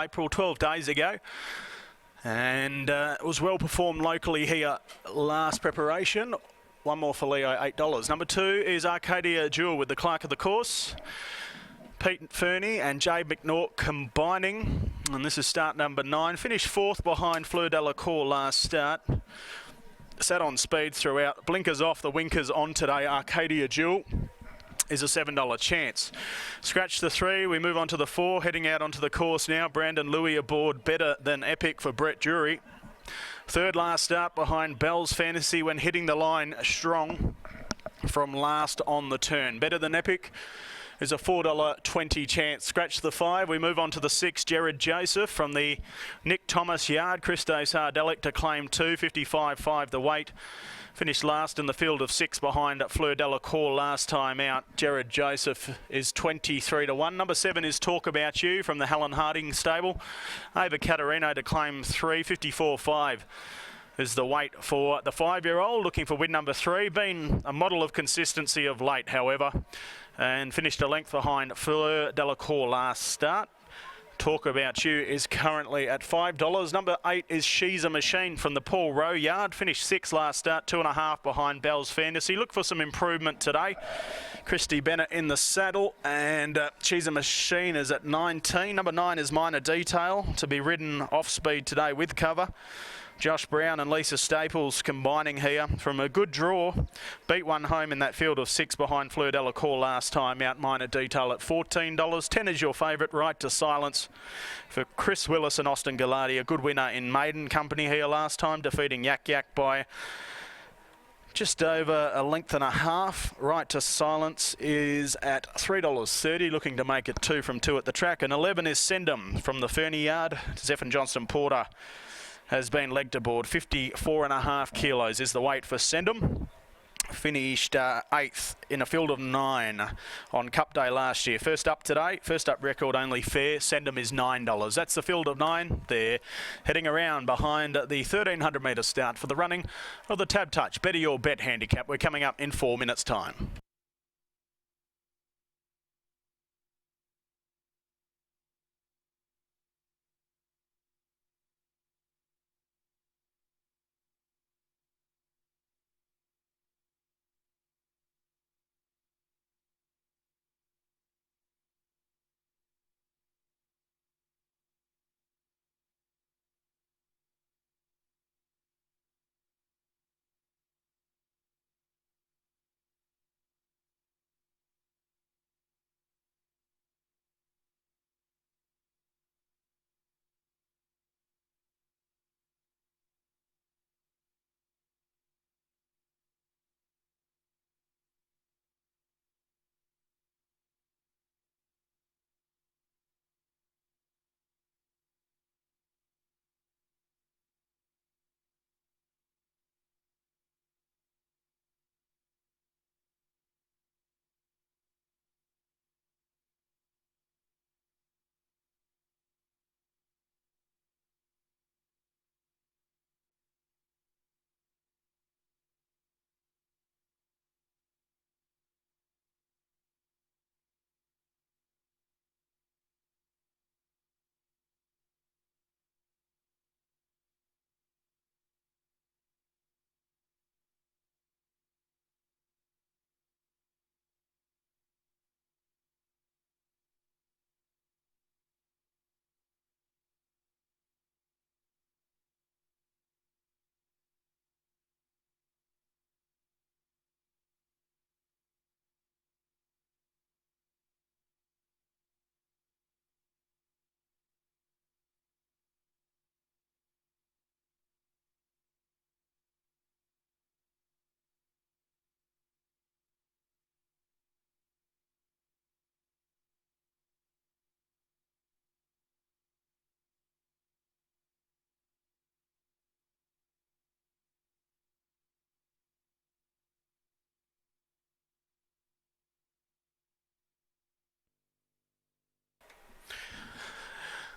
April, 12 days ago. And it was well performed locally here last preparation. One more for Leo, $8. Number 2 is Arcadia Jewel with the clerk of the course. Pete Fernie and Jay McNaught combining. And this is start number 9. Finished 4th behind Fleur Delacour last start. Sat on speed throughout. Blinkers off, the winkers on today. Arcadia Jewel is a $7 chance. Scratch the 3, we move on to the 4. Heading out onto the course now. Brandon Louis aboard, Better Than Epic for Brett Drury. 3rd last start behind Bell's Fantasy when hitting the line strong from last on the turn. Better Than Epic is a $4.20 chance. Scratch the 5. We move on to the 6. Jared Joseph from the Nick Thomas yard. Christos Hardelic to claim 2. 55.5 the weight. Finished last in the field of 6 behind Fleur Delacour last time out. Jared Joseph is 23 to 1. Number 7 is Talk About You from the Helen Harding stable. Ava Caterino to claim 3. 54.5 is the weight for the 5-year-old. Looking for win number 3. Been a model of consistency of late, however. And finished a length behind Fleur Delacour last start. Talk About You is currently at $5. Number 8 is She's a Machine from the Paul Rowe yard. Finished 6th last start, 2.5 behind Bell's Fantasy. Look for some improvement today. Christy Bennett in the saddle, and She's a Machine is at 19. Number 9 is Minor Detail to be ridden off speed today with cover. Josh Brown and Lisa Staples combining here from a good draw. Beat one home in that field of 6 behind Fleur Delacour last time out. Minor Detail at $14. 10 is your favourite, Right to Silence for Chris Willis and Austin Galati. A good winner in maiden company here last time, defeating Yak Yak by just over a length and a half. Right to Silence is at $3.30, looking to make it 2 from 2 at the track. And 11 is Sendham from the Fernie yard. Zephyr Johnston Porter has been legged aboard. 54.5 kilos is the weight for Sendham. Finished 8th in a field of 9 on Cup Day last year. First up today, first up record only fair. Sendham is $9. That's the field of 9 there. Heading around behind the 1,300 metre start for the running of the TABtouch Better Your Bet Handicap. We're coming up in 4 minutes' time.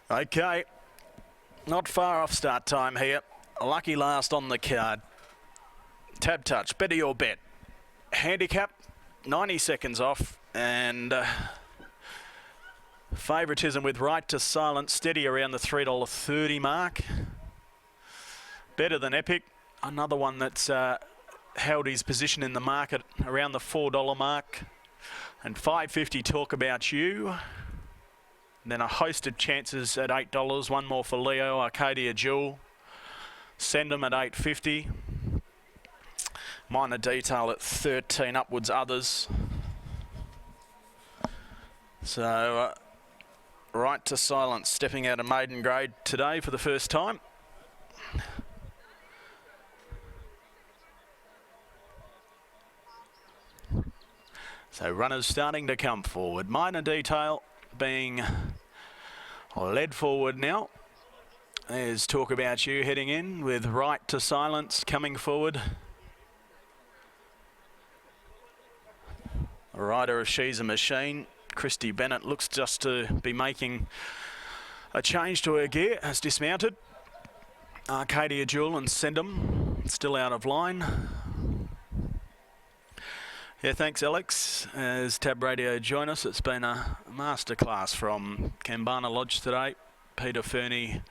Okay, not far off start time here. Lucky last on the card. TABtouch, Better Your Bet. Handicap, 90 seconds off, and Favouritism with Right to Silence, steady around the $3.30 mark. Better Than Epic, another one that's held his position in the market around the $4 mark. And $5.50 Talk About You. And then a host of chances at $8. One more for Leo, Arcadia Jewel. Send them at $8.50. Minor Detail at 13, upwards others. So, Right to Silence stepping out of maiden grade today for the first time. So runners starting to come forward. Minor Detail being led forward now. There's Talk About You heading in with Right to Silence coming forward. A rider of She's a Machine, Christy Bennett, looks just to be making a change to her gear, has dismounted. Arcadia Jewel and Sendham still out of line. Yeah, thanks Alex. As Tab Radio join us, it's been a masterclass from Kambana Lodge today. Peter Fernie,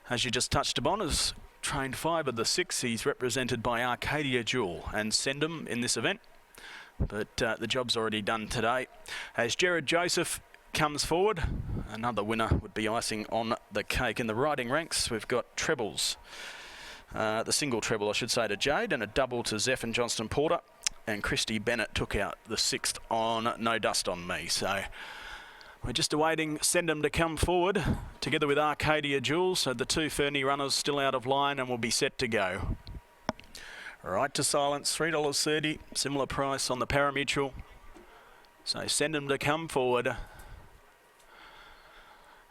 as you just touched upon, has trained 5 of the 6. He's represented by Arcadia Jewel and Sendham in this event. But the job's already done today. As Jared Joseph comes forward, another winner would be icing on the cake. In the riding ranks, we've got trebles. The single treble, I should say, to Jade, and a double to Zeph and Johnston Porter. And Christy Bennett took out the 6th on No Dust on Me. So we're just awaiting Sendham to come forward together with Arcadia Jewel. So the 2 Fernie runners still out of line and will be set to go. Right to Silence, $3.30, similar price on the parimutuel. So send them to come forward.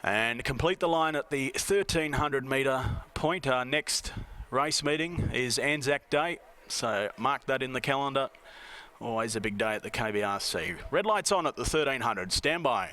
And complete the line at the 1,300 metre point. Our next race meeting is Anzac Day, so mark that in the calendar. Always a big day at the KBRC. Red lights on at the 1,300, stand by.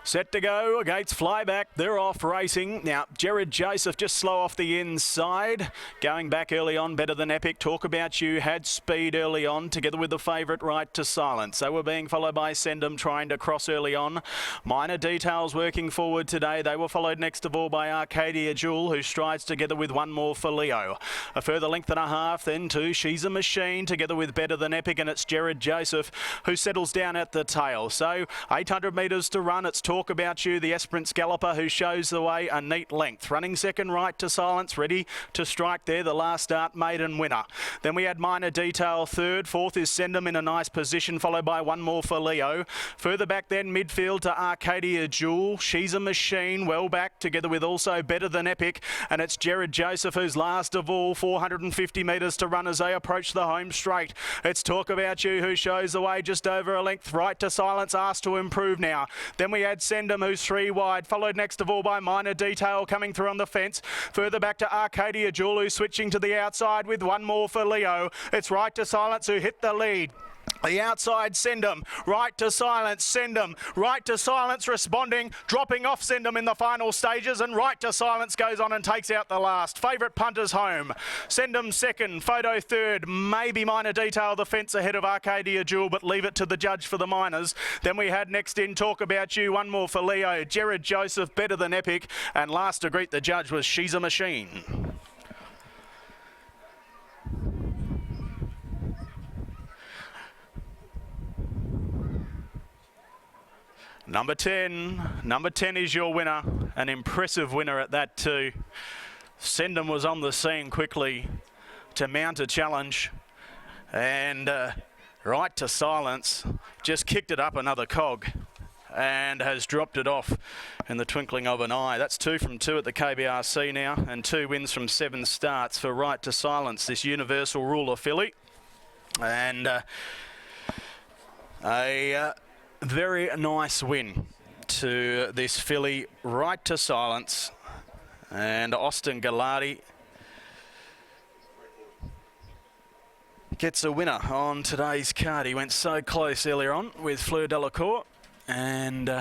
Set to go, gates fly back, they're off racing. Now, Jared Joseph just slow off the inside. Going back early on, Better Than Epic. Talk About You had speed early on, together with the favourite Right to Silence. They were being followed by Sendham, trying to cross early on. Minor Details working forward today. They were followed next of all by Arcadia Jewel, who strides together with one more for Leo. A further length and a half, then to She's a Machine, together with Better Than Epic, and it's Jared Joseph who settles down at the tail. So, 800 metres to run. It's Talk About You, the Esperance Galloper, who shows the way a neat length. Running second, Right to Silence, ready to strike there, the last start maiden winner. Then we had Minor Detail third. Fourth is Sendham in a nice position, followed by one more for Leo. Further back then, midfield to Arcadia Jewel. She's a Machine, well back, together with also Better Than Epic. And it's Jared Joseph who's last of all. 450 metres to run as they approach the home straight. It's Talk About You who shows the way just over a length. Right to Silence asked to improve now. Then we had Sendham who's 3 wide, followed next of all by Minor Detail coming through on the fence. Further back to Arcadia Jewel who's switching to the outside with one more for Leo. It's Right to Silence who hit the lead. The outside, Sendham, Right to Silence, Sendham, Right to Silence responding, dropping off Sendham in the final stages, and Right to Silence goes on and takes out the last. Favourite punters home. Sendham second, Photo third, maybe Minor Detail the fence ahead of Arcadia Jewel, but leave it to the judge for the minors. Then we had next in Talk About You, one more for Leo, Jared Joseph, Better Than Epic, and last to greet the judge was She's a Machine. Number 10 is your winner, an impressive winner at that too. Sendham was on the scene quickly to mount a challenge, and Right to Silence just kicked it up another cog and has dropped it off in the twinkling of an eye. That's 2 from 2 at the KBRC now, and 2 wins from 7 starts for Right to Silence, this universal ruler filly. And a very nice win to this filly, Right to Silence. And Austin Galati gets a winner on today's card. He went so close earlier on with Fleur Delacour. And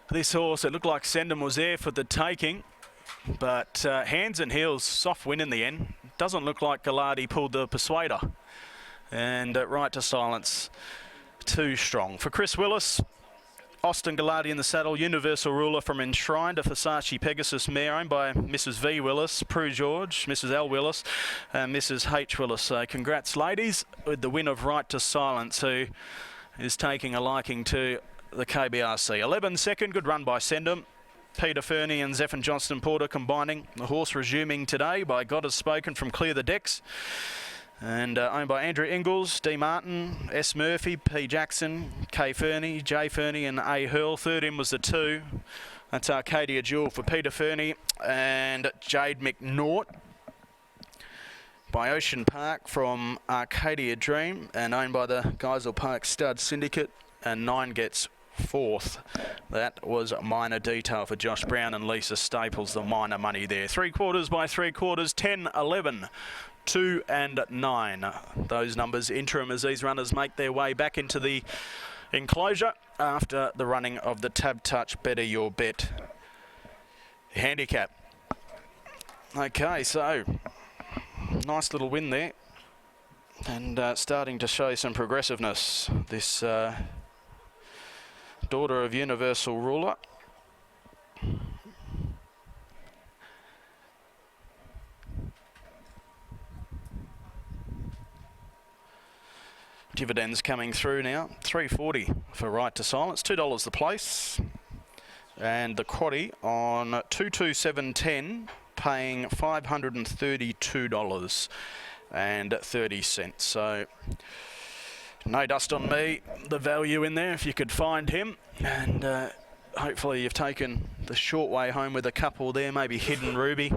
this horse, it looked like Sendham was there for the taking. But hands and heels, soft win in the end. Doesn't look like Galati pulled the persuader. And Right to Silence too strong. For Chris Willis, Austin Galati in the saddle, Universal Ruler from Enshrined, a Versace Pegasus mare owned by Mrs. V. Willis, Prue George, Mrs. L. Willis, and Mrs. H. Willis. So congrats, ladies, with the win of Right to Silence, who is taking a liking to the KBRC. 11 second, good run by Sendham. Peter Fernie and Zephyr Johnston Porter combining. The horse resuming today by God Has Spoken from Clear the Decks. And owned by Andrew Ingalls, D. Martin, S. Murphy, P. Jackson, K. Fernie, J. Fernie and A. Hurl. Third in was the 2. That's Arcadia Jewel for Peter Fernie and Jade McNaught. By Ocean Park from Arcadia Dream and owned by the Geisel Park Stud Syndicate. And 9 gets 4th. That was Minor Detail for Josh Brown and Lisa Staples, the minor money there. 3/4 by 3/4, 10, 11. 2 and 9. Those numbers interim as these runners make their way back into the enclosure after the running of the TABtouch Better Your Bet handicap. Okay, so nice little win there, and starting to show some progressiveness. This daughter of Universal Ruler. Dividends coming through now. $3.40 for Right to Silence, $2 the place. And the quaddie on 22710 paying $532.30. So no dust on me. The value in there if you could find him. And hopefully you've taken the short way home with a couple there, maybe Hidden Ruby.